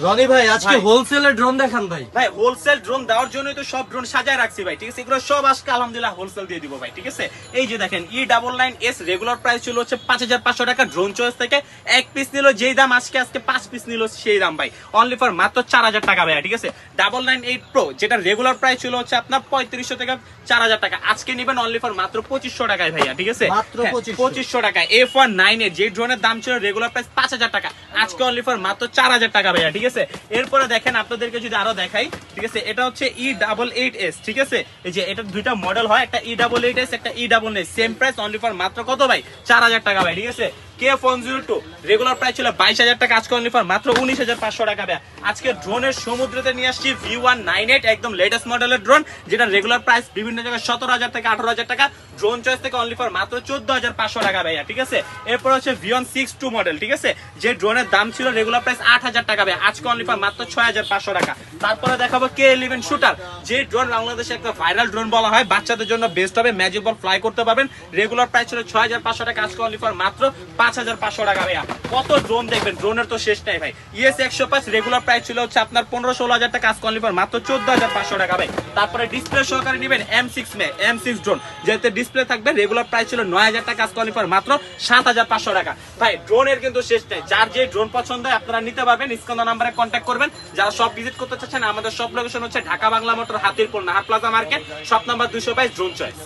রনি ভাই আজকে হোলসেলের ড্রোন দেখান ভাই। ভাই হোলসেল ড্রোন দেওয়ার জন্যই তো সব ড্রোন সাজায় রাখছি ভাই, ঠিক আছে? এগুলো সব আজকে আলহামদুলিল্লাহ হোলসেল দিয়ে দিব ভাই, ঠিক আছে? এই যে দেখেন E99S রেগুলার প্রাইস ছিল হচ্ছে 5500 টাকা। ড্রোন চয়েস থেকে এক পিস নিল যেই দাম, আজকে 5 পিস নিল সেই দাম ভাই, অনলি ফর মাত্র 4000 টাকা ভাই, ঠিক আছে? 998 Pro যেটা রেগুলার প্রাইস ছিল হচ্ছে আপনার 3500 থেকে 4000 টাকা, আজকে নেবেন অনলি ফর মাত্র 2500 টাকায় ভাইয়া, ঠিক আছে? মাত্র 2500 টাকায়। F198 যে ড্রোনের দাম ছিল রেগুলার প্রাইস 5000 টাকা, আজকে অনলি ফর মাত্র 4000 টাকা ভাইয়া, ঠিক আছে? এরপরে দেখেন আপনাদেরকে যদি আরো দেখাই, ঠিক আছে? এটা হচ্ছে E88S, ঠিক আছে? এই যে এটা দুইটা মডেল হয়, একটা E88S একটা E99, same price only for মাত্র কত ভাই? 4000 টাকা ভাই, ঠিক আছে? K102 রেগুলার প্রাইস ছিল 22000 টাকা, আজকে অনলি ফর মাত্র 19500 টাকা ভাই। আজকে ড্রোনের সমুদ্রতে নিয়ে আসছি V198, একদম লেটেস্ট মডেলের ড্রোন, যেটা রেগুলার প্রাইস বিভিন্ন জায়গায় 17000 থেকে 18000 টাকা, ড্রোন চয়েস থেকে অনলি ফর মাত্র 14500 টাকা ভাইয়া, ঠিক আছে? এরপর হচ্ছে V162 মডেল, ঠিক আছে? যে ড্রোনের দাম ছিল রেগুলার প্রাইস 8000 টাকা ভাই, আজকে অনলি ফর মাত্র 6500 টাকা। তারপরে দেখাবো K11 শুটার, যে ড্রোন বাংলাদেশে একটা ভাইরাল ড্রোন বলা হয়, বাচ্চাদের জন্য বেস্ট হবে, ম্যাজিক বল ফ্লাই করতে পারবেন। রেগুলার প্রাইস ছিল 6500 টাকা, আজকে অনলি ফর মাত্র 5500 টাকা ভাইয়া। কত ড্রোন দেখবেন, ড্রোনের তো শেষ নাই ভাই। ES105 রেগুলার প্রাইস ছিল হচ্ছে আপনার 15-16 টাকা, আজকে অনলি ফর মাত্র 14500 টাকা ভাই। তারপরে ডিসপ্লে সহকারে নেবেন M6 ড্রোন, যেতে ডিসপ্লে থাকবে, রেগুলার প্রাইস ছিল 9000 টাকা, আজকে অনলি ফর মাত্র 7500 টাকা ভাই। ড্রোনের কিন্তু শেষ নাই, যার যে ড্রোন পছন্দ হয় আপনারা নিতে পারবেন, স্ক্রিন নাম্বারে কন্ট্যাক্ট করবেন। যারা সব ভিজিট করতে চাচ্ছেন, আমাদের সব লোকেশন হচ্ছে Dhaka Bangla Motor, Hatirpul, Nahar plaza market, shop number 222, drone choice.